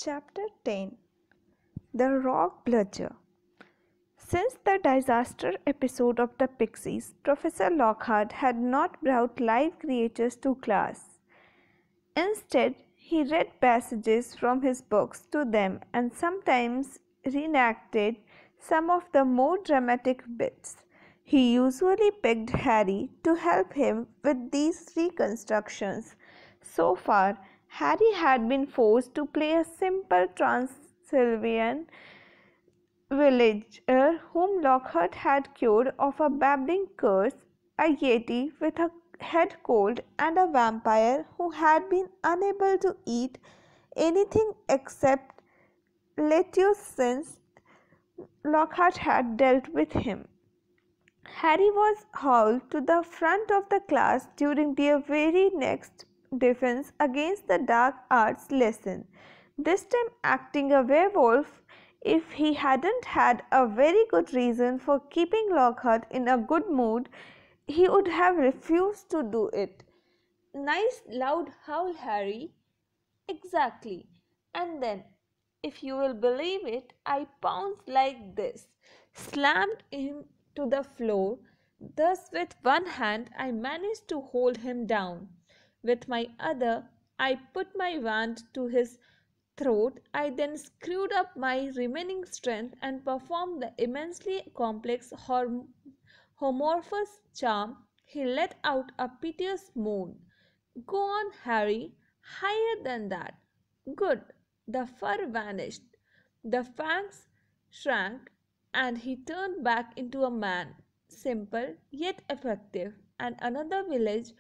Chapter 10 The Rock Bludger. Since the disaster episode of the Pixies, Professor Lockhart had not brought live creatures to class. Instead, he read passages from his books to them and sometimes reenacted some of the more dramatic bits. He usually picked Harry to help him with these reconstructions. So far, Harry had been forced to play a simple Transylvanian villager whom Lockhart had cured of a babbling curse, a yeti with a head cold, and a vampire who had been unable to eat anything except lettuce since Lockhart had dealt with him. Harry was hauled to the front of the class during their very next defense against the dark arts lesson, this time acting a werewolf. If he hadn't had a very good reason for keeping Lockhart in a good mood, he would have refused to do it. Nice loud howl, Harry. Exactly. And then, if you will believe it, I pounced like this, slammed him to the floor. Thus, with one hand, I managed to hold him down. With my other, I put my wand to his throat. I then screwed up my remaining strength and performed the immensely complex homorphous charm. He let out a piteous moan. Go on, Harry. Higher than that. Good. The fur vanished. The fangs shrank, and he turned back into a man. Simple yet effective, and another village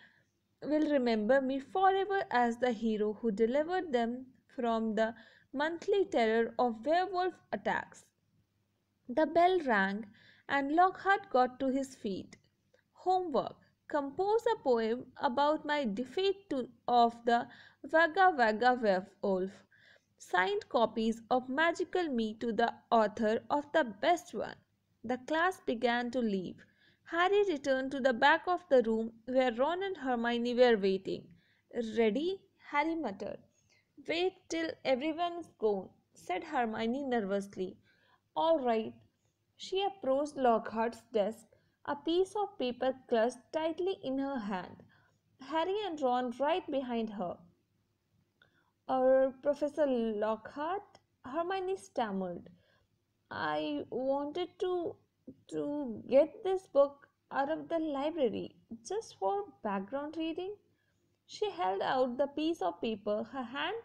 will remember me forever as the hero who delivered them from the monthly terror of werewolf attacks. The bell rang, and Lockhart got to his feet. Homework. Compose a poem about my defeat of the Wagga Wagga werewolf. Signed copies of Magical Me to the author of the best one. The class began to leave. Harry returned to the back of the room where Ron and Hermione were waiting. Ready? Harry muttered. Wait till everyone's gone, said Hermione nervously. All right. She approached Lockhart's desk, a piece of paper clutched tightly in her hand. Harry and Ron right behind her. Professor Lockhart? Hermione stammered. I wanted to get this book out of the library just for background reading. She held out the piece of paper, her hand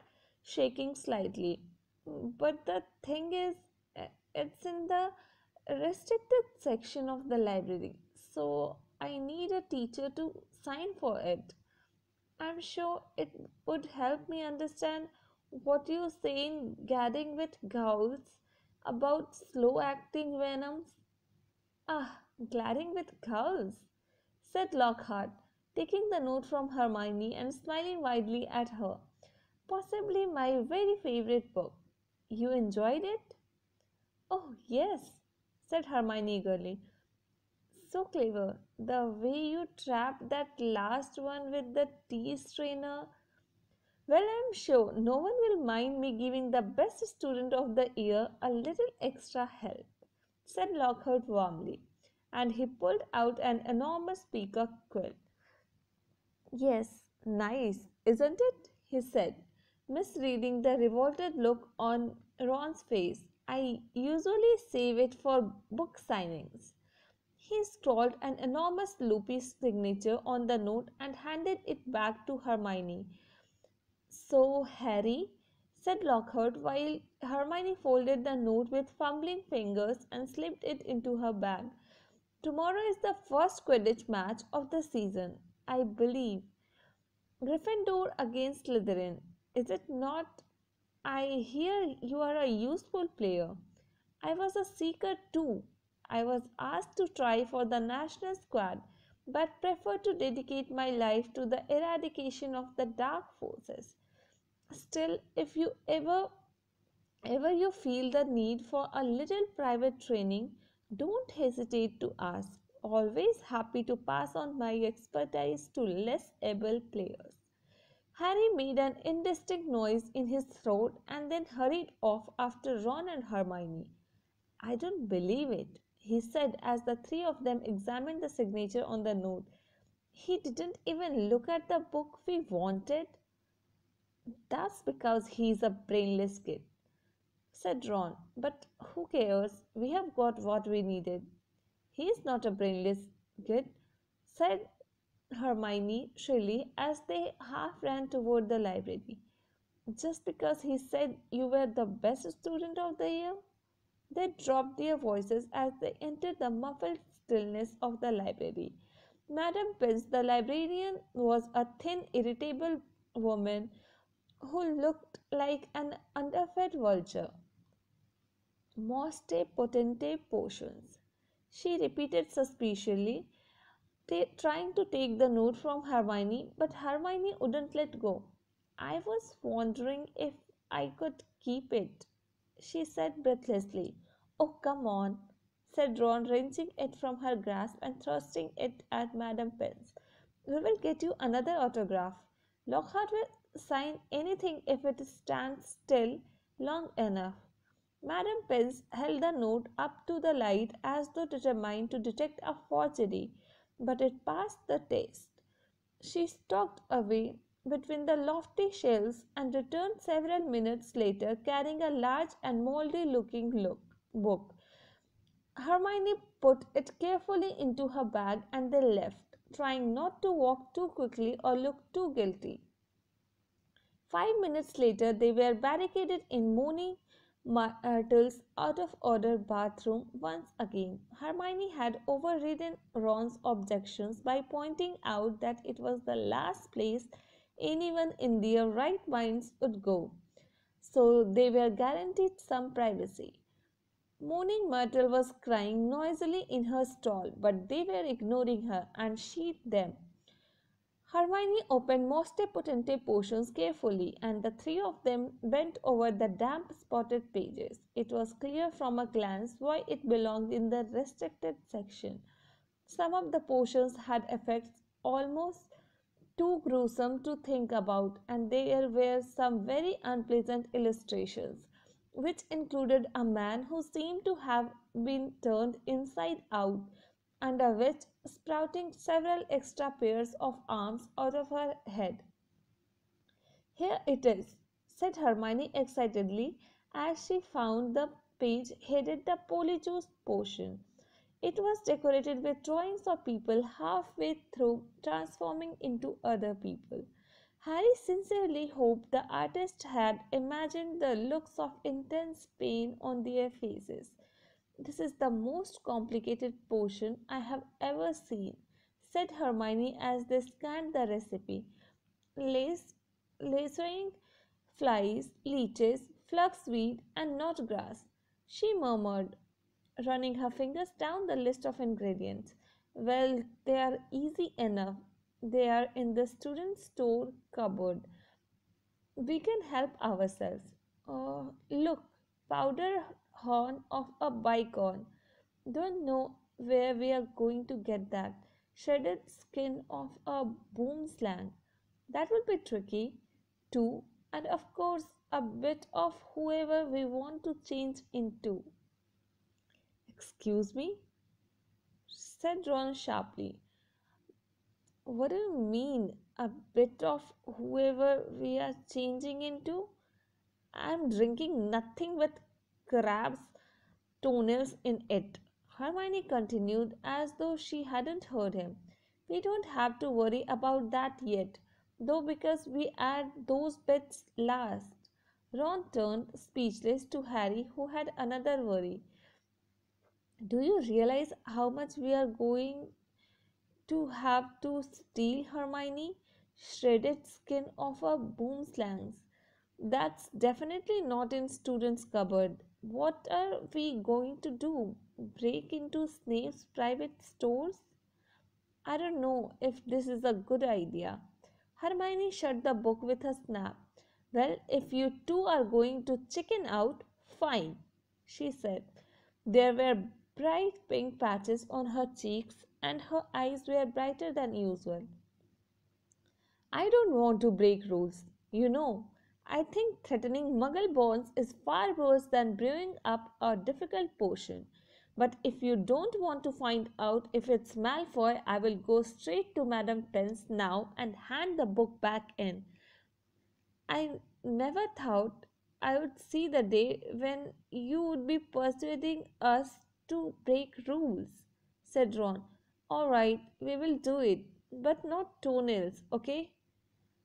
shaking slightly. But the thing is, it's in the restricted section of the library, so I need a teacher to sign for it. I'm sure it would help me understand what you say in Gadding with Gowls about slow acting venoms. Ah, Gladding with Gowls, said Lockhart, taking the note from Hermione and smiling widely at her. Possibly my very favorite book. You enjoyed it? Oh, yes, said Hermione eagerly. So clever. The way you trapped that last one with the tea strainer. Well, I'm sure no one will mind me giving the best student of the year a little extra help, said Lockhart warmly, and he pulled out an enormous peacock quilt. Yes, nice, isn't it? He said, misreading the revolted look on Ron's face. I usually save it for book signings. He scrawled an enormous loopy signature on the note and handed it back to Hermione. So, Harry, said Lockhart while Hermione folded the note with fumbling fingers and slipped it into her bag. Tomorrow is the first Quidditch match of the season, I believe. Gryffindor against Slytherin, is it not? I hear you are a useful player. I was a seeker too. I was asked to try for the national squad, but preferred to dedicate my life to the eradication of the dark forces. Still, if you ever you feel the need for a little private training, don't hesitate to ask. Always happy to pass on my expertise to less able players. Harry made an indistinct noise in his throat and then hurried off after Ron and Hermione. I don't believe it, he said as the three of them examined the signature on the note. He didn't even look at the book we wanted. That's because he's a brainless kid, said Ron. But who cares? We have got what we needed. He's not a brainless kid, said Hermione shrilly as they half ran toward the library. Just because he said you were the best student of the year? They dropped their voices as they entered the muffled stillness of the library. Madame Pince, the librarian, was a thin, irritable woman who looked like an underfed vulture. Moste potente potions, she repeated suspiciously, trying to take the note from Hermione, but Hermione wouldn't let go. I was wondering if I could keep it, she said breathlessly. Oh, come on, said Ron, wrenching it from her grasp and thrusting it at Madame Pince. We will get you another autograph. Lockhart will sign anything if it stands still long enough. Madame Pince held the note up to the light as though determined to detect a forgery, but it passed the test. She stalked away between the lofty shelves and returned several minutes later carrying a large and moldy looking book. Hermione put it carefully into her bag and they left, trying not to walk too quickly or look too guilty. 5 minutes later, they were barricaded in Moaning Myrtle's out of order bathroom once again. Hermione had overridden Ron's objections by pointing out that it was the last place anyone in their right minds would go, so they were guaranteed some privacy. Moaning Myrtle was crying noisily in her stall, but they were ignoring her and she them. Hermione opened Moste Potente potions carefully, and the three of them bent over the damp, spotted pages. It was clear from a glance why it belonged in the restricted section. Some of the potions had effects almost too gruesome to think about, and there were some very unpleasant illustrations, which included a man who seemed to have been turned inside out and a witch sprouting several extra pairs of arms out of her head. Here it is, said Hermione excitedly as she found the page headed the Polyjuice Potion. It was decorated with drawings of people halfway through transforming into other people. Harry sincerely hoped the artist had imagined the looks of intense pain on their faces. This is the most complicated potion I have ever seen, said Hermione as they scanned the recipe. Lace, lasering flies, leeches, fluxweed, and knotgrass, she murmured, running her fingers down the list of ingredients. Well, they are easy enough. They are in the student store cupboard. We can help ourselves. Oh, look, powder horn of a bicon. Don't know where we are going to get that. Shredded skin of a boomslang. That will be tricky, too. And of course, a bit of whoever we want to change into. Excuse me? Said Ron sharply. What do you mean, a bit of whoever we are changing into? I'm drinking nothing with crab's toenails in it. Hermione continued as though she hadn't heard him. We don't have to worry about that yet, though, because we add those bits last. Ron turned speechless to Harry, who had another worry. Do you realize how much we are going to have to steal, Hermione? Shredded skin of a boomslangs. That's definitely not in students' cupboard. What are we going to do? Break into Snape's private stores? I don't know if this is a good idea. Hermione shut the book with a snap. Well, if you two are going to chicken out, fine, she said. There were bright pink patches on her cheeks and her eyes were brighter than usual. I don't want to break rules. You know, I think threatening muggle bonds is far worse than brewing up a difficult potion. But if you don't want to find out if it's Malfoy, I will go straight to Madame Pence now and hand the book back in. I never thought I would see the day when you would be persuading us to break rules, said Ron. All right, we will do it, but not toenails, okay?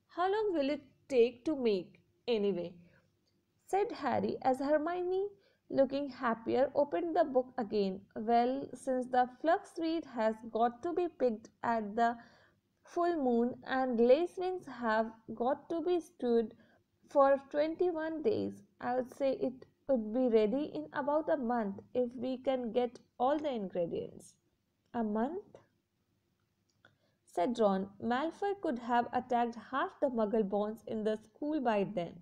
How long will it take to make, anyway? Said Harry as Hermione, looking happier, opened the book again. Well, since the flux reed has got to be picked at the full moon and lace wings have got to be stewed for 21 days, I would say it would be ready in about a month if we can get all the ingredients. A month? Said Ron. Malfoy could have attacked half the muggle bonds in the school by then.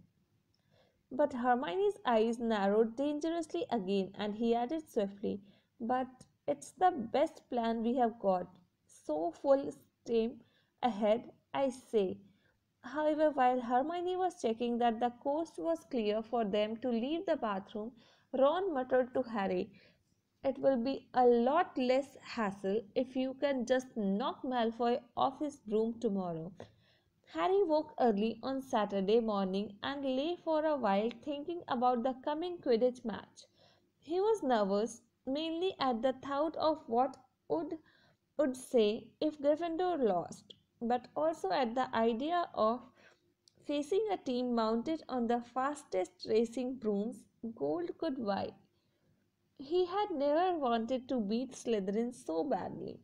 But Hermione's eyes narrowed dangerously again, and he added swiftly, but it's the best plan we have got. So full steam ahead, I say. However, while Hermione was checking that the coast was clear for them to leave the bathroom, Ron muttered to Harry, it will be a lot less hassle if you can just knock Malfoy off his broom tomorrow. Harry woke early on Saturday morning and lay for a while thinking about the coming Quidditch match. He was nervous, mainly at the thought of what would say if Gryffindor lost, but also at the idea of facing a team mounted on the fastest racing brooms gold could buy. He had never wanted to beat Slytherin so badly.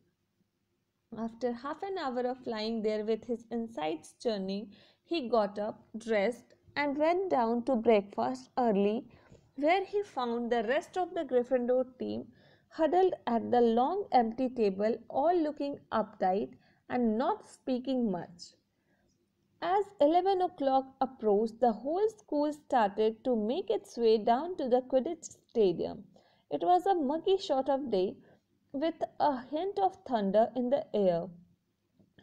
After half an hour of lying there with his insides churning, he got up, dressed, and went down to breakfast early, where he found the rest of the Gryffindor team huddled at the long empty table, all looking uptight and not speaking much. As 11 o'clock approached, the whole school started to make its way down to the Quidditch stadium. It was a muggy sort of day with a hint of thunder in the air.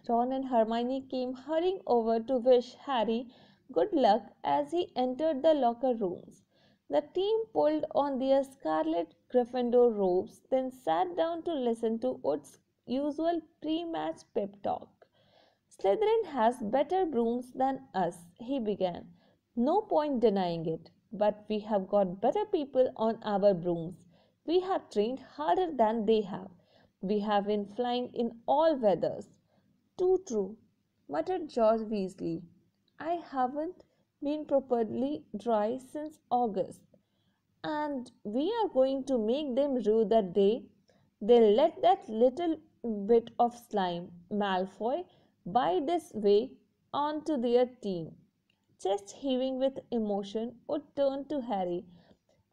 Ron and Hermione came hurrying over to wish Harry good luck as he entered the locker rooms. The team pulled on their scarlet Gryffindor robes, then sat down to listen to Wood's usual pre-match pep talk. Slytherin has better brooms than us, he began. No point denying it, but we have got better people on our brooms. We have trained harder than they have. We have been flying in all weathers. Too true, muttered George Weasley. I haven't been properly dry since August, and we are going to make them rue the day they let that little bit of slime, Malfoy, by this way onto their team. Chest heaving with emotion, Wood turned to Harry.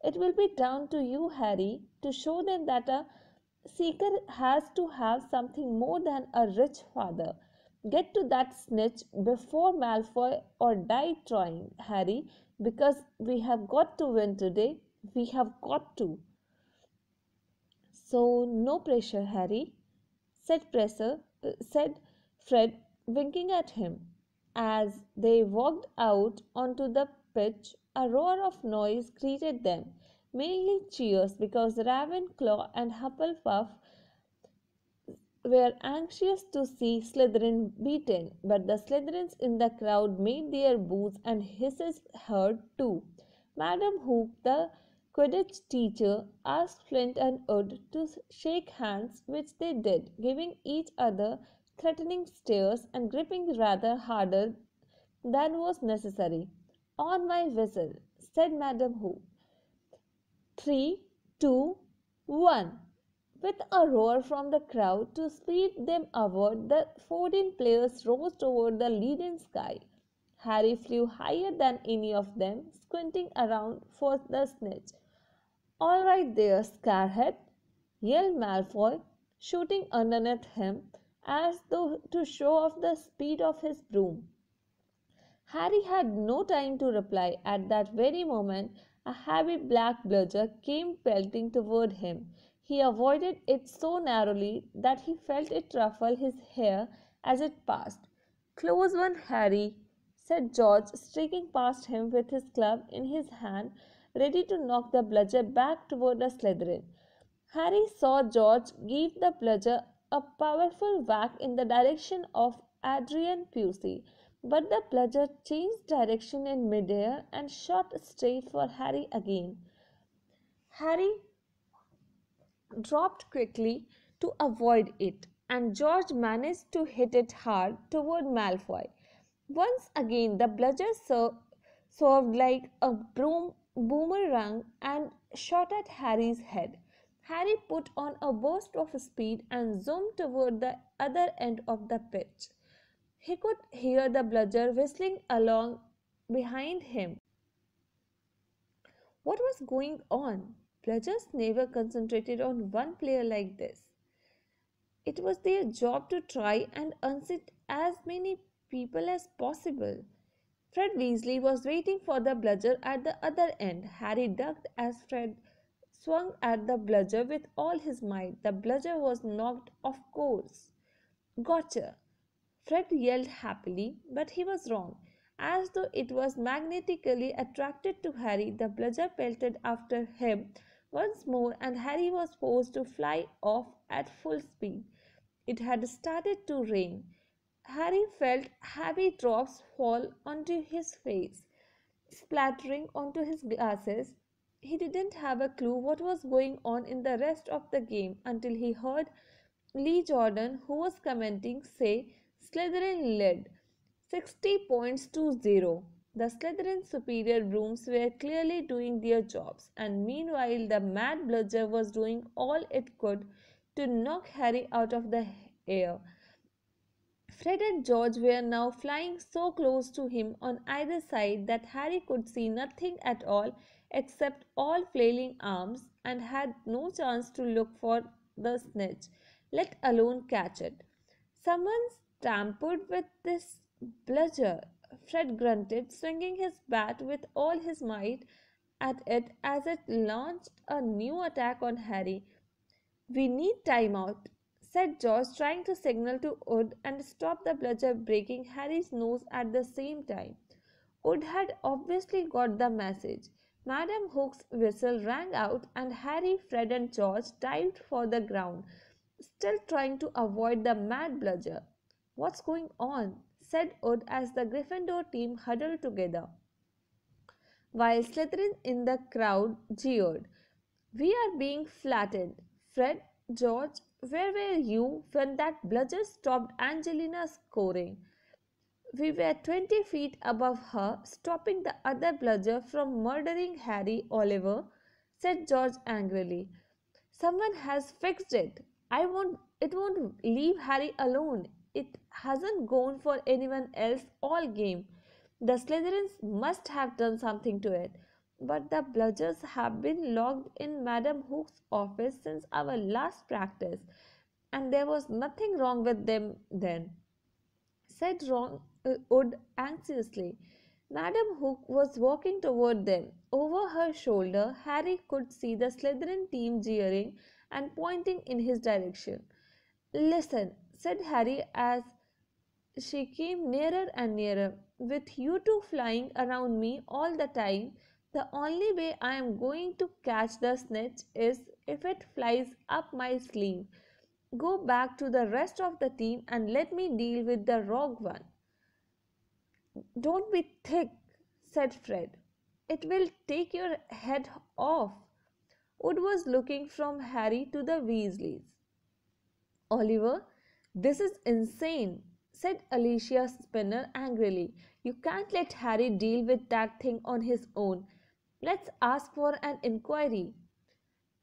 It will be down to you, Harry, to show them that a seeker has to have something more than a rich father. Get to that snitch before Malfoy or die trying, Harry, because we have got to win today. We have got to. So no pressure, Harry, said Fred, winking at him. As they walked out onto the pitch, a roar of noise greeted them, mainly cheers because Ravenclaw and Hufflepuff were anxious to see Slytherin beaten, but the Slytherins in the crowd made their boos and hisses heard too. Madam Hoop, the Quidditch teacher, asked Flint and Wood to shake hands, which they did, giving each other threatening stares and gripping rather harder than was necessary. On my whistle, said Madam Hoop. 3, 2, 1. With a roar from the crowd to speed them upward, the 14 players rose toward the leaden sky. Harry flew higher than any of them, squinting around for the snitch. All right there, Scarhead, yelled Malfoy, shooting underneath him as though to show off the speed of his broom. Harry had no time to reply. At that very moment, a heavy black bludger came pelting toward him. He avoided it so narrowly that he felt it ruffle his hair as it passed. Close one, Harry, said George, streaking past him with his club in his hand, ready to knock the bludger back toward the Slytherin. Harry saw George give the bludger a powerful whack in the direction of Adrian Pusey, but the bludger changed direction in midair and shot straight for Harry again. Harry dropped quickly to avoid it, and George managed to hit it hard toward Malfoy. Once again, the bludger swerved like a boomerang and shot at Harry's head. Harry put on a burst of speed and zoomed toward the other end of the pitch. He could hear the bludger whistling along behind him. What was going on? Bludgers never concentrated on one player like this. It was their job to try and unseat as many people as possible. Fred Weasley was waiting for the bludger at the other end. Harry ducked as Fred swung at the bludger with all his might. The bludger was knocked off course. Gotcha! Fred yelled happily, but he was wrong. As though it was magnetically attracted to Harry, the bludger pelted after him once more, and Harry was forced to fly off at full speed. It had started to rain. Harry felt heavy drops fall onto his face, splattering onto his glasses. He didn't have a clue what was going on in the rest of the game until he heard Lee Jordan, who was commenting, say Slytherin led 60 points to 0. The Slytherin superior brooms were clearly doing their jobs, and meanwhile the Mad Bludger was doing all it could to knock Harry out of the air. Fred and George were now flying so close to him on either side that Harry could see nothing at all except all flailing arms, and had no chance to look for the snitch, let alone catch it. Someone's tampered with this bludger, Fred grunted, swinging his bat with all his might at it as it launched a new attack on Harry. We need time out, said George, trying to signal to Wood and stop the bludger breaking Harry's nose at the same time. Wood had obviously got the message. Madam Hook's whistle rang out, and Harry, Fred, and George dived for the ground, still trying to avoid the mad bludger. What's going on? Said Wood as the Gryffindor team huddled together, while Slytherin in the crowd jeered. We are being flattened. Fred, George, where were you when that bludger stopped Angelina scoring? We were 20 feet above her, stopping the other bludger from murdering Harry. Oliver, said George angrily. Someone has fixed it. It won't leave Harry alone. It hasn't gone for anyone else all game. The Slytherins must have done something to it. But the bludgers have been locked in Madam Hook's office since our last practice, and there was nothing wrong with them then, said Wood anxiously. Madam Hook was walking toward them. Over her shoulder, Harry could see the Slytherin team jeering and pointing in his direction. Listen, said Harry as she came nearer and nearer. With you two flying around me all the time, the only way I am going to catch the snitch is if it flies up my sleeve. Go back to the rest of the team and let me deal with the rogue one. Don't be thick, said Fred. It will take your head off. Wood was looking from Harry to the Weasleys. Oliver, this is insane, said Alicia Spinner angrily. You can't let Harry deal with that thing on his own. Let's ask for an inquiry.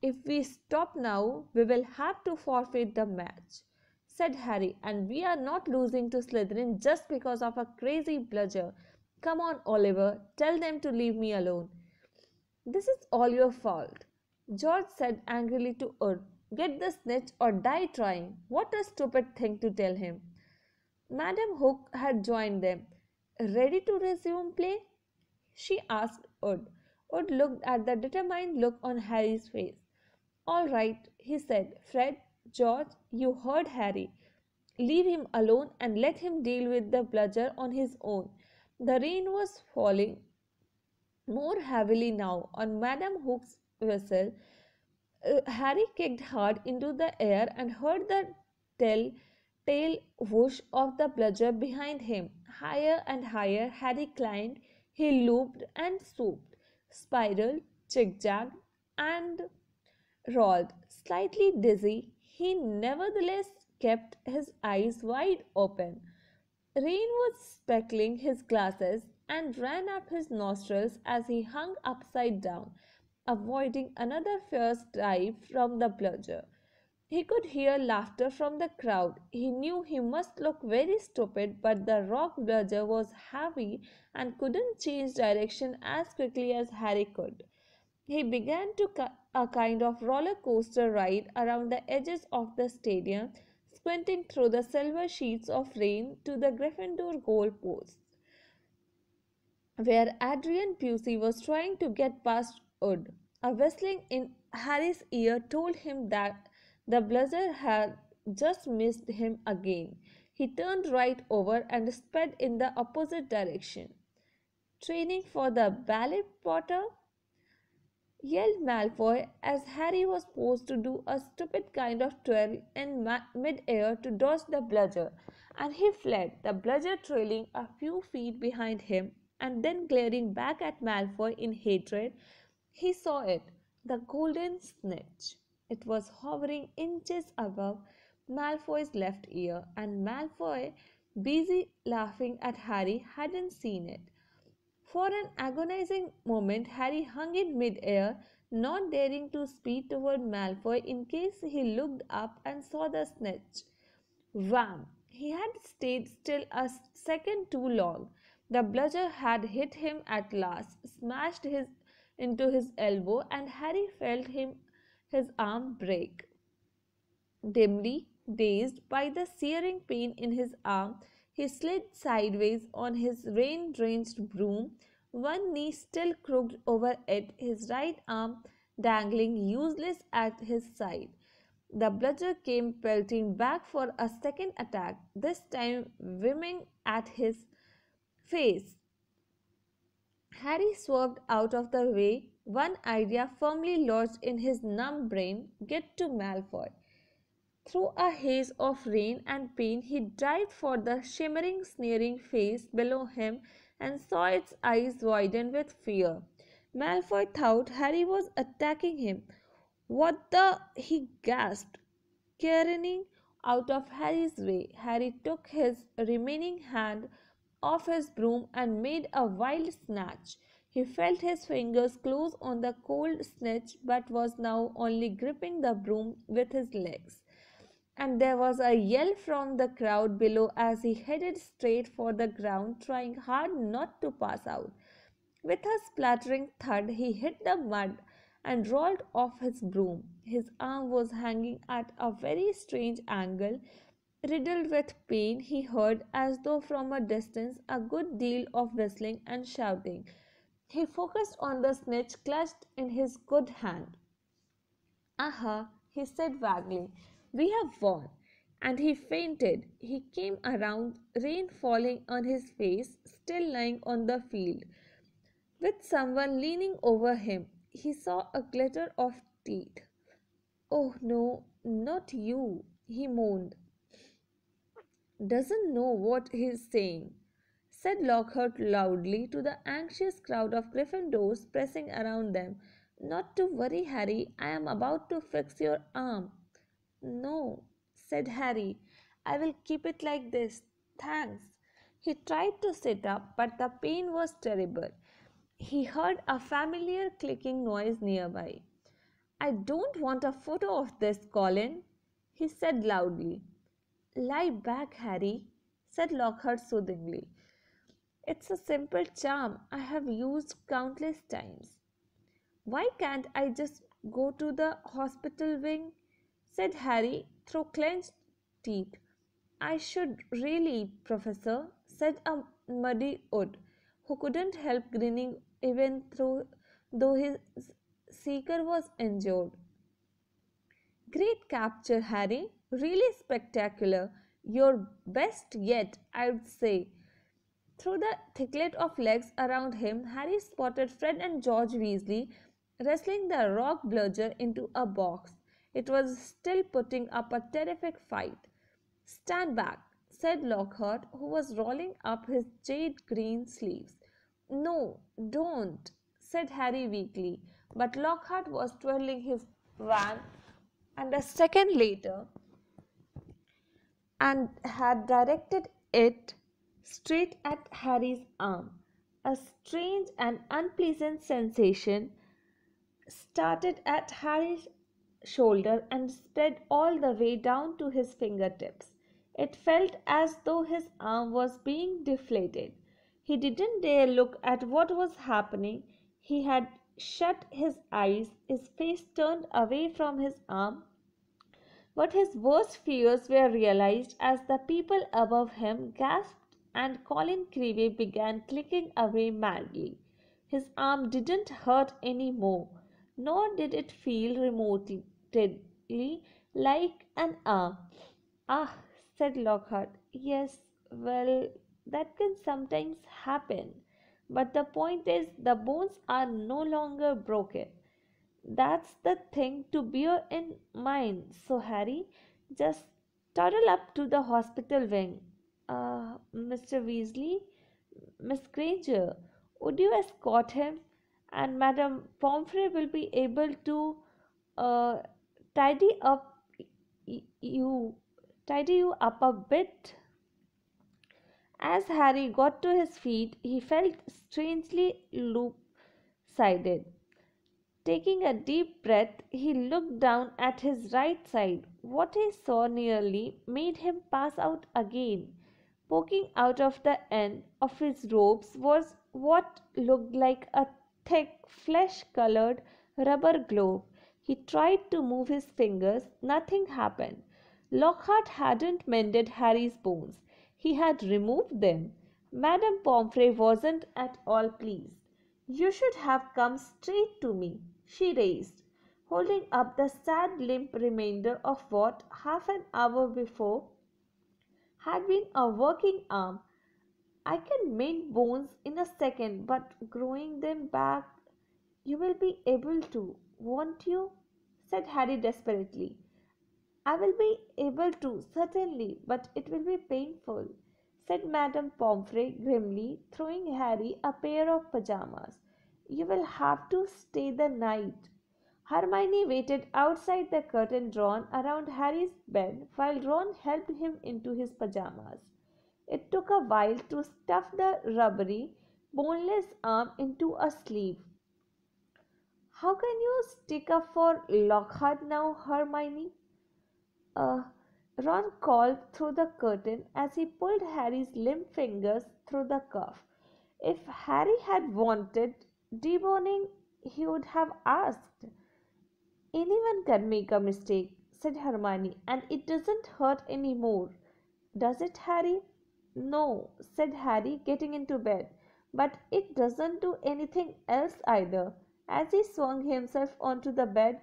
If we stop now, we will have to forfeit the match, said Harry, and we are not losing to Slytherin just because of a crazy bludger. Come on, Oliver, tell them to leave me alone. This is all your fault, George said angrily to Wood. Get the snitch or die trying. What a stupid thing to tell him. Madam Hook had joined them. Ready to resume play? She asked Wood. Wood looked at the determined look on Harry's face. All right, he said. Fred, George, you heard Harry. Leave him alone and let him deal with the bludger on his own. The rain was falling more heavily now on Madame Hook's vessel. Harry kicked hard into the air and heard the tell-tale whoosh of the bludger behind him. Higher and higher Harry climbed. He looped and swooped, spiraled, zigzagged, and rolled. Slightly dizzy, he nevertheless kept his eyes wide open. Rain was speckling his glasses and ran up his nostrils as he hung upside down, avoiding another fierce dive from the bludger. He could hear laughter from the crowd. He knew he must look very stupid, but the rock bludger was heavy and couldn't change direction as quickly as Harry could. He began a kind of roller coaster ride around the edges of the stadium, squinting through the silver sheets of rain to the Gryffindor goal posts, where Adrian Pusey was trying to get past Wood. A whistling in Harry's ear told him that the bludger had just missed him again. He turned right over and sped in the opposite direction. Training for the ballet, Potter? Yelled Malfoy as Harry was forced to do a stupid kind of twirl in mid-air to dodge the bludger, and he fled, the bludger trailing a few feet behind him, and then glaring back at Malfoy in hatred. He saw it, the golden snitch. It was hovering inches above Malfoy's left ear, and Malfoy, busy laughing at Harry, hadn't seen it. For an agonizing moment Harry hung in mid-air, not daring to speed toward Malfoy in case he looked up and saw the snitch. Wham! He had stayed still a second too long. The bludger had hit him at last, smashed into his elbow, and Harry felt his arm break. Dimly, dazed by the searing pain in his arm, he slid sideways on his rain-drenched broom, one knee still crooked over it, his right arm dangling useless at his side. The bludger came pelting back for a second attack, this time whimming at his face. Harry swerved out of the way, one idea firmly lodged in his numb brain: get to Malfoy. Through a haze of rain and pain he dived for the shimmering, sneering face below him and saw its eyes widen with fear. Malfoy thought Harry was attacking him. "What the?" he gasped, careening out of Harry's way. Harry took his remaining hand off his broom and made a wild snatch. He felt his fingers close on the cold snitch but was now only gripping the broom with his legs. And there was a yell from the crowd below as he headed straight for the ground, trying hard not to pass out. With a splattering thud, he hit the mud and rolled off his broom. His arm was hanging at a very strange angle. Riddled with pain, he heard, as though from a distance, a good deal of whistling and shouting. He focused on the snitch clutched in his good hand. "Aha!" he said vaguely. "We have won." And he fainted. He came around, rain falling on his face, still lying on the field, with someone leaning over him. He saw a glitter of teeth. "Oh no, not you," he moaned. "Doesn't know what he's saying," said Lockhart loudly to the anxious crowd of Gryffindors pressing around them. "Not to worry, Harry. I am about to fix your arm." "No," said Harry. "I will keep it like this. Thanks." He tried to sit up, but the pain was terrible. He heard a familiar clicking noise nearby. "I don't want a photo of this, Colin," he said loudly. "Lie back, Harry," said Lockhart soothingly. "It's a simple charm I have used countless times." "Why can't I just go to the hospital wing?" said Harry through clenched teeth. "I should really, Professor," said a muddy Wood, who couldn't help grinning even though his seeker was injured. "Great capture, Harry. Really spectacular. Your best yet, I would say. Through the thicket of legs around him, Harry spotted Fred and George Weasley wrestling the rock bludger into a box. It was still putting up a terrific fight. Stand back, said Lockhart, who was rolling up his jade green sleeves. No, don't, said Harry weakly, but Lockhart was twirling his wand, and a second later and had directed it straight at Harry's arm. A strange and unpleasant sensation started at Harry's shoulder and spread all the way down to his fingertips. It felt as though his arm was being deflated. He didn't dare look at what was happening. He had shut his eyes, his face turned away from his arm, but his worst fears were realized as the people above him gasped and Colin Creevey began clicking away madly. His arm didn't hurt any more, nor did it feel remotely like an arm. Ah, said Lockhart. Yes, well, that can sometimes happen. But the point is, the bones are no longer broken. That's the thing to bear in mind. So, Harry, just toddle up to the hospital wing. Mr. Weasley, Miss Granger, would you escort him? And Madame Pomfrey will be able to uh, tidy up you tidy you up a bit. As Harry got to his feet, he felt strangely loop-sided. Taking a deep breath, he looked down at his right side. What he saw nearly made him pass out again. Poking out of the end of his robes was what looked like a thick, flesh colored rubber glove. He tried to move his fingers. Nothing happened. Lockhart hadn't mended Harry's bones. He had removed them. Madame Pomfrey wasn't at all pleased. You should have come straight to me, she raised, holding up the sad limp remainder of what, half an hour before, had been a working arm. I can mend bones in a second, but growing them back, you will be able to, won't you? Said Harry desperately. I will be able to, certainly, but it will be painful, said Madame Pomfrey grimly, throwing Harry a pair of pajamas. You will have to stay the night. Hermione waited outside the curtain drawn around Harry's bed while Ron helped him into his pajamas. It took a while to stuff the rubbery, boneless arm into a sleeve. How can you stick up for Lockhart now, Hermione? Uh, Ron called through the curtain as he pulled Harry's limp fingers through the cuff. If Harry had wanted deboning, he would have asked. Anyone can make a mistake, said Hermione, and it doesn't hurt any more. Does it, Harry? No, said Harry, getting into bed. But it doesn't do anything else either. As he swung himself onto the bed,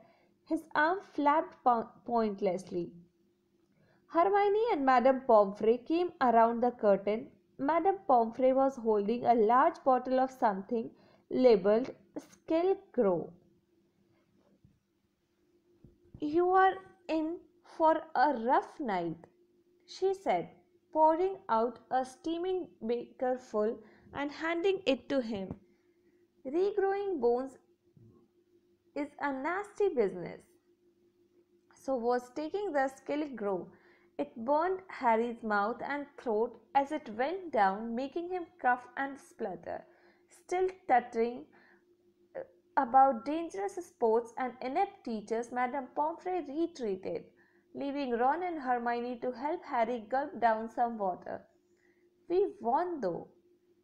his arm flapped pointlessly. Hermione and Madame Pomfrey came around the curtain. Madame Pomfrey was holding a large bottle of something labeled Scarecrow. You are in for a rough night, she said, pouring out a steaming bakerful and handing it to him. Regrowing bones is a nasty business. So was taking the Scarecrow. It burned Harry's mouth and throat as it went down, making him cough and splutter. Still stuttering about dangerous sports and inept teachers, Madame Pomfrey retreated, leaving Ron and Hermione to help Harry gulp down some water. We won though,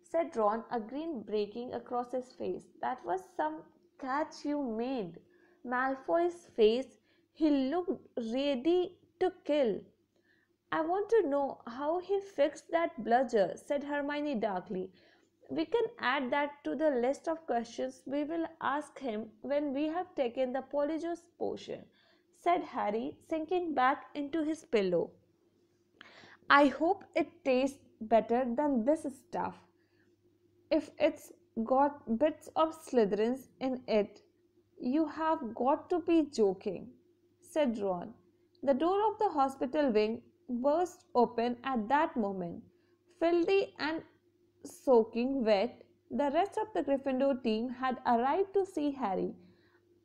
said Ron, a grin breaking across his face. That was some catch you made. Malfoy's face, he looked ready to kill. I want to know how he fixed that bludger, said Hermione darkly. We can add that to the list of questions we will ask him when we have taken the Polyjuice potion, said Harry, sinking back into his pillow. I hope it tastes better than this stuff. If it's got bits of Slytherins in it, you have got to be joking, said Ron. The door of the hospital wing burst open at that moment. Filthy and soaking wet, the rest of the Gryffindor team had arrived to see Harry.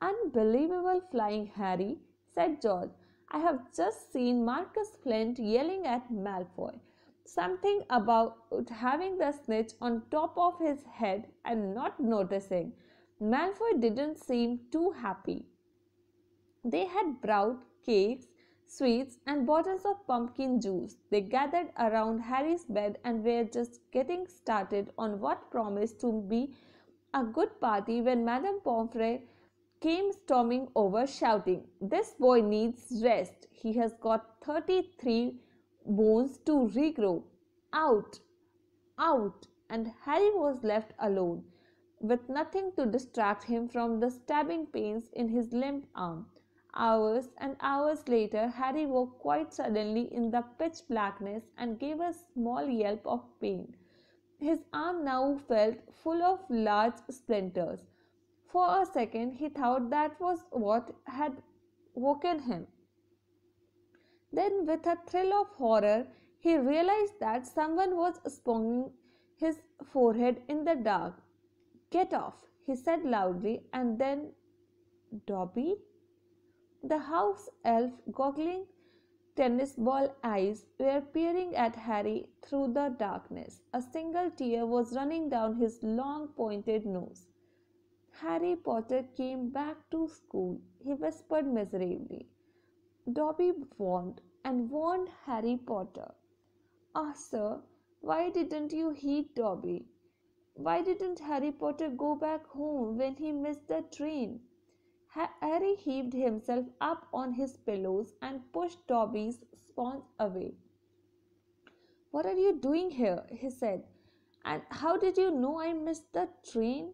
Unbelievable flying, Harry, said George. I have just seen Marcus Flint yelling at Malfoy. Something about having the snitch on top of his head and not noticing. Malfoy didn't seem too happy. They had brought cakes, sweets, and bottles of pumpkin juice. They gathered around Harry's bed and were just getting started on what promised to be a good party when Madame Pomfrey came storming over, shouting, "This boy needs rest. He has got 33 bones to regrow. Out! Out!" And Harry was left alone, with nothing to distract him from the stabbing pains in his limp arm. Hours and hours later, Harry woke quite suddenly in the pitch blackness and gave a small yelp of pain. His arm now felt full of large splinters. For a second, he thought that was what had woken him. Then, with a thrill of horror, he realized that someone was sponging his forehead in the dark. "Get off," he said loudly, and then, "Dobby?" The house elf, goggling tennis ball eyes, were peering at Harry through the darkness. A single tear was running down his long pointed nose. "Harry Potter came back to school," he whispered miserably. Dobby warned and warned Harry Potter. "Ah, sir, why didn't you heed Dobby? Why didn't Harry Potter go back home when he missed the train?" Harry heaved himself up on his pillows and pushed Dobby's sponge away. "What are you doing here?" he said. "And how did you know I missed the train?"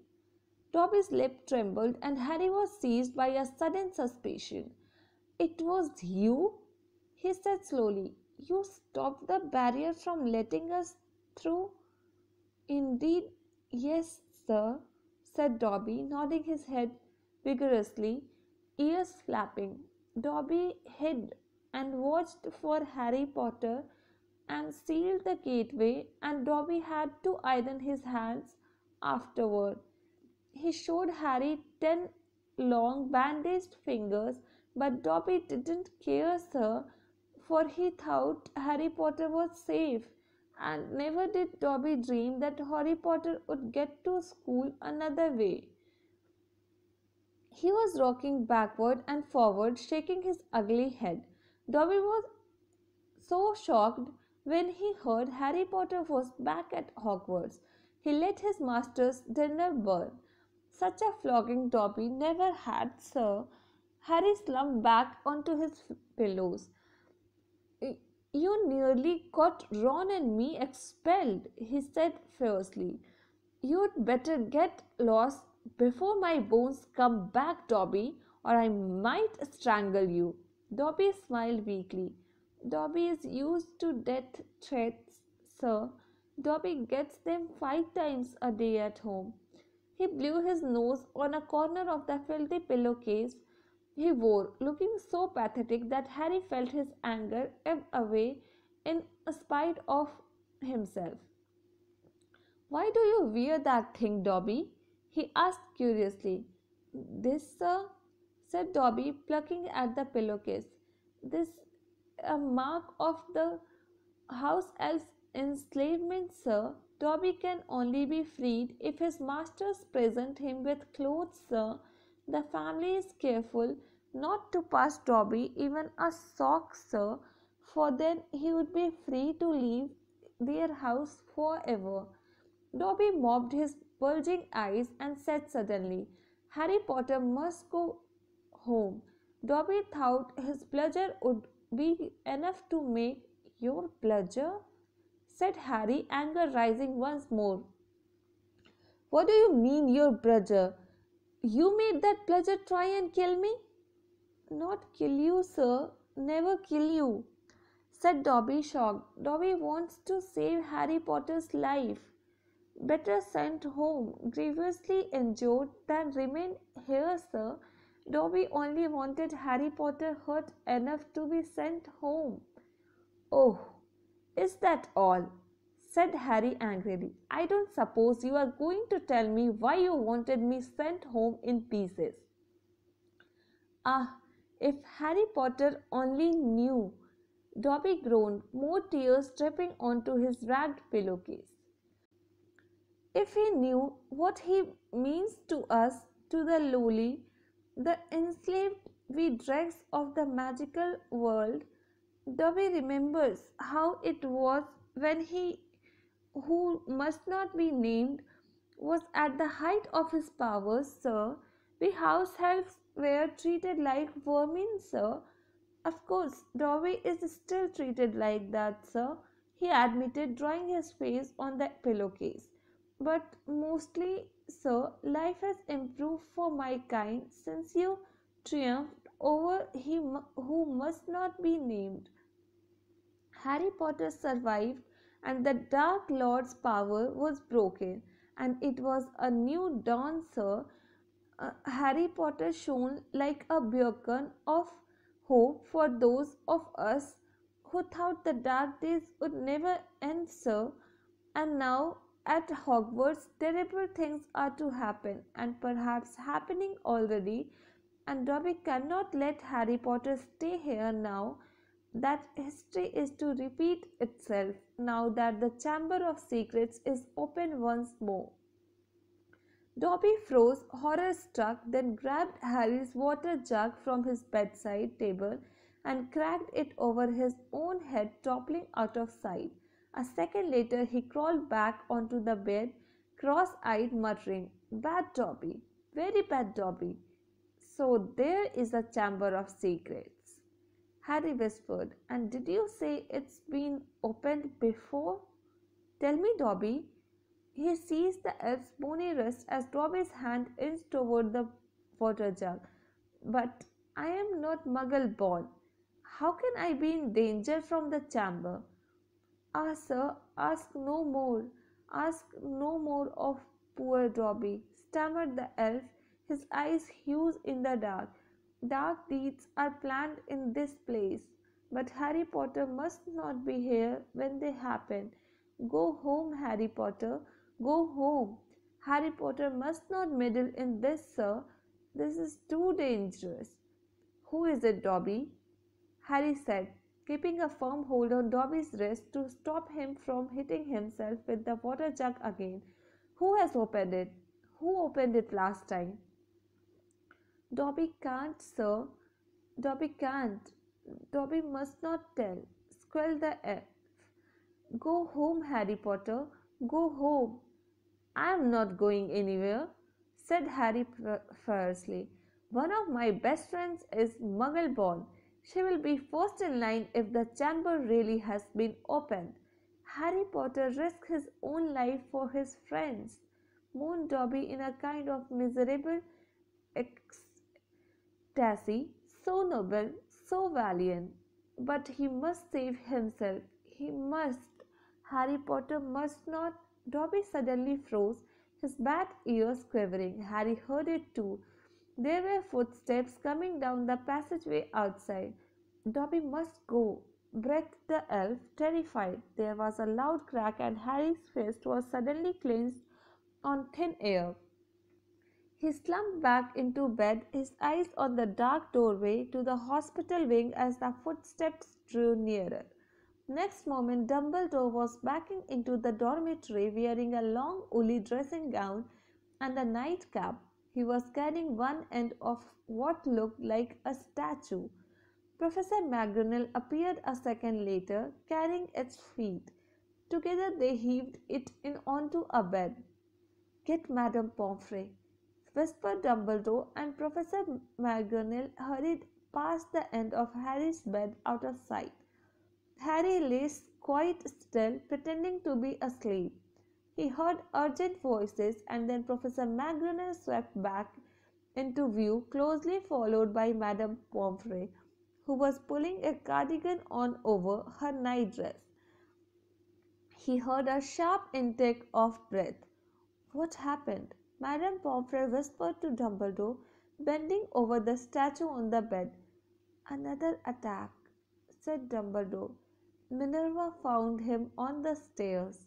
Dobby's lip trembled and Harry was seized by a sudden suspicion. "It was you?" he said slowly. "You stopped the barrier from letting us through?" "Indeed, yes, sir," said Dobby, nodding his head vigorously, ears flapping. Dobby hid and watched for Harry Potter and sealed the gateway, and Dobby had to iron his hands afterward. He showed Harry 10 long bandaged fingers, but Dobby didn't care, sir, for he thought Harry Potter was safe. And never did Dobby dream that Harry Potter would get to school another way. He was rocking backward and forward, shaking his ugly head. Dobby was so shocked when he heard Harry Potter was back at Hogwarts. He let his master's dinner burn. "Such a flogging Dobby never had, sir." Harry slumped back onto his pillows. "You nearly got Ron and me expelled," he said fiercely. "You'd better get lost before my bones come back, Dobby, or I might strangle you." Dobby smiled weakly. "Dobby is used to death threats, sir. Dobby gets them 5 times a day at home." He blew his nose on a corner of the filthy pillowcase he wore, looking so pathetic that Harry felt his anger ebb away in spite of himself. "Why do you wear that thing, Dobby?" he asked curiously. "This, sir," said Dobby, plucking at the pillowcase. "This a mark of the house elf's enslavement, sir. Dobby can only be freed if his masters present him with clothes, sir. The family is careful not to pass Dobby even a sock, sir, for then he would be free to leave their house forever." Dobby mopped his bulging eyes and said suddenly, "Harry Potter must go home." Dobby thought his bludger would be enough to make "Your bludger?" said Harry, anger rising once more. "What do you mean, your bludger? You made that bludger try and kill me?" "Not kill you, sir. Never kill you," said Dobby, shocked. Dobby wants to save Harry Potter's life. Better sent home, grievously injured, than remain here, sir. Dobby only wanted Harry Potter hurt enough to be sent home. Oh, is that all? Said Harry angrily. I don't suppose you are going to tell me why you wanted me sent home in pieces. Ah, if Harry Potter only knew! Dobby groaned, more tears dripping onto his ragged pillowcase. If he knew what he means to us, to the lowly, the enslaved we dregs of the magical world, Dobby remembers how it was when he, who must not be named, was at the height of his powers, sir. We house helps were treated like vermin, sir. Of course, Dobby is still treated like that, sir, he admitted, drawing his face on the pillowcase. But mostly, sir, life has improved for my kind since you triumphed over him who must not be named. Harry Potter survived, and the Dark Lord's power was broken, and it was a new dawn, sir. Harry Potter shone like a beacon of hope for those of us who thought the dark days would never end, sir. And now at Hogwarts, terrible things are to happen, and perhaps happening already. And Dobby cannot let Harry Potter stay here now that history is to repeat itself, now that the Chamber of Secrets is open once more. Dobby froze, horror struck, then grabbed Harry's water jug from his bedside table and cracked it over his own head, toppling out of sight. A second later, he crawled back onto the bed, cross eyed, muttering, Bad Dobby, very bad Dobby. So there is a Chamber of Secrets, Harry whispered. And did you say it's been opened before? Tell me, Dobby. He seized the elf's bony wrist as Dobby's hand inched toward the water jug. But I am not Muggle born. How can I be in danger from the chamber? Ah, sir, ask no more. Ask no more of poor Dobby, stammered the elf, his eyes huge in the dark. Dark deeds are planned in this place, but Harry Potter must not be here when they happen. Go home, Harry Potter, go home. Harry Potter must not meddle in this, sir. This is too dangerous. Who is it, Dobby? Harry said, keeping a firm hold on Dobby's wrist to stop him from hitting himself with the water jug again. Who has opened it? Who opened it last time? Dobby can't, sir. Dobby can't. Dobby must not tell, squealed the elf. Go home, Harry Potter. Go home. I am not going anywhere, said Harry fiercely. One of my best friends is Muggle born. She will be first in line if the chamber really has been opened. Harry Potter risked his own life for his friends, moaned Dobby in a kind of miserable ecstasy, so noble, so valiant. But he must save himself. He must. Harry Potter must not. Dobby suddenly froze, his bat ears quivering. Harry heard it too. There were footsteps coming down the passageway outside. Dobby must go, breathed the elf, terrified. There was a loud crack, and Harry's fist was suddenly clenched on thin air. He slumped back into bed, his eyes on the dark doorway to the hospital wing as the footsteps drew nearer. Next moment, Dumbledore was backing into the dormitory wearing a long woolly dressing gown and a nightcap. He was carrying one end of what looked like a statue. Professor McGonagall appeared a second later, carrying its feet. Together they heaved it in onto a bed. Get Madame Pomfrey, whispered Dumbledore, and Professor McGonagall hurried past the end of Harry's bed out of sight. Harry lay quite still, pretending to be asleep. He heard urgent voices, and then Professor McGonagall swept back into view, closely followed by Madame Pomfrey, who was pulling a cardigan on over her nightdress. He heard a sharp intake of breath. What happened? Madame Pomfrey whispered to Dumbledore, bending over the statue on the bed. Another attack, said Dumbledore. Minerva found him on the stairs.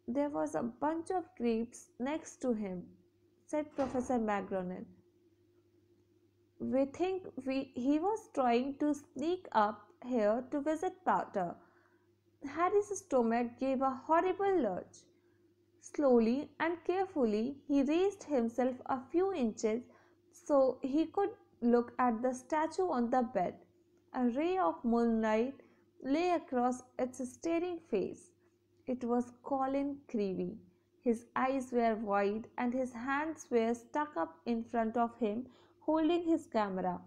There was a bunch of grapes next to him, said Professor McGonagall. We think he was trying to sneak up here to visit Potter. Harry's stomach gave a horrible lurch. Slowly and carefully he raised himself a few inches so he could look at the statue on the bed. A ray of moonlight lay across its staring face. It was Colin Creevey. His eyes were wide and his hands were stuck up in front of him, holding his camera.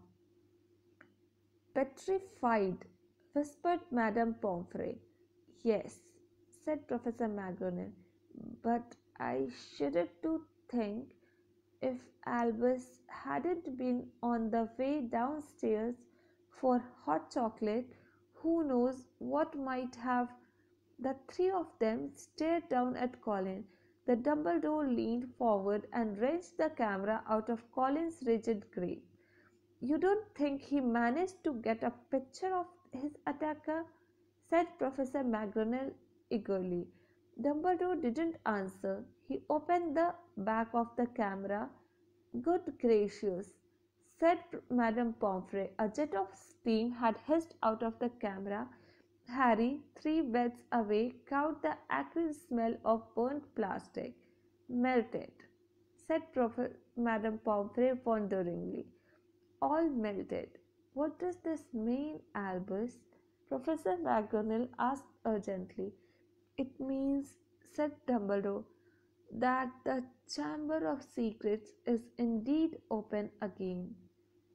Petrified, whispered Madame Pomfrey. Yes, said Professor McGonagall, but I shudder to think if Albus hadn't been on the way downstairs for hot chocolate, who knows what might have. The three of them stared down at Colin. The Dumbledore leaned forward and wrenched the camera out of Colin's rigid grip. You don't think he managed to get a picture of his attacker? Said Professor McGonagall eagerly. Dumbledore didn't answer. He opened the back of the camera. Good gracious, said Madame Pomfrey. A jet of steam had hissed out of the camera. Harry, 3 beds away, caught the acrid smell of burnt plastic. Melted, said Madame Pomfrey wonderingly. All melted. What does this mean, Albus? Professor McGonagall asked urgently. It means, said Dumbledore, that the Chamber of Secrets is indeed open again.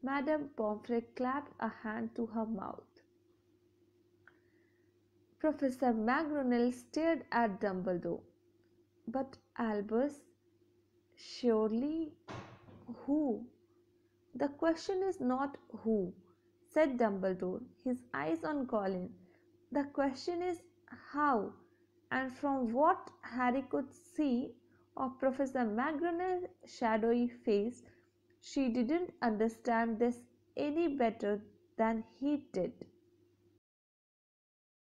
Madame Pomfrey clapped a hand to her mouth. Professor McGonagall stared at Dumbledore. But Albus, surely who? The question is not who, said Dumbledore, his eyes on Colin. The question is how, and from what Harry could see of Professor McGonagall's shadowy face, she didn't understand this any better than he did.